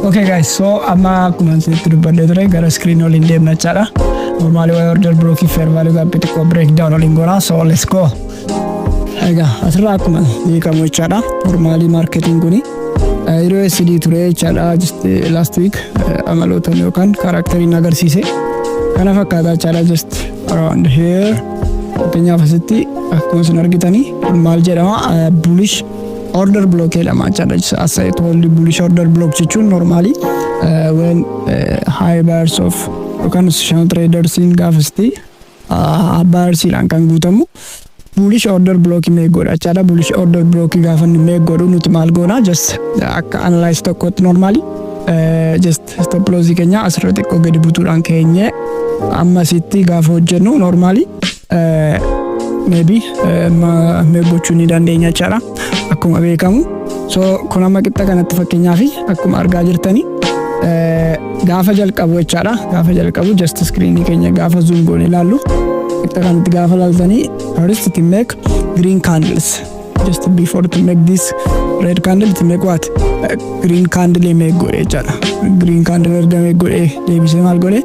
Okay guys, so amma akkuma itti dubbadde ture gara screen waliin deemna jechaadha. Normally way order block fair value gap xiqqoo breakdown waliin goona, so let's go. Egaa asirraa akkuma beekamu jechaadha. Normally marketing kuni USD ture jechaadha. Just last week amaloota yookaan kaaraakteriin agarsiise. Kana fakkaata jechaadha, just around here. Fakkeenyaaf asitti akkuma isin argitanii maal jedhama, bullish order block jedhama jechaadha. As I told you, bullish order block jechuun normally when high buyers of yookaan institutional traders in gaafasti buyers ilaan kan guutamu bullish order block meegoodha jechaadha. Bullish order block gaafa meegoodhu nuti maal goona, just akka analyze tokkotti normally just stop loss keenya asirra xiqqoo gadi butuudhaan keenye ammasitti gaafa hojjennu normally maybe meegochuu ni dandeenya jechaadha akkuma beekamu. So kun amma qixxa kanatti fakkeenyaaf akkuma argaa jirtanii gaafa jalqabu jechaadha. Gaafa jalqabu just screen keenya gaafa zoom goone ilaallu qixxa kanatti gaafa ilaaltanii first to make green candles, just before to make this red candle to make what green candle make godhe jechaadha. Green candle erga make godhe deebisee maal godhe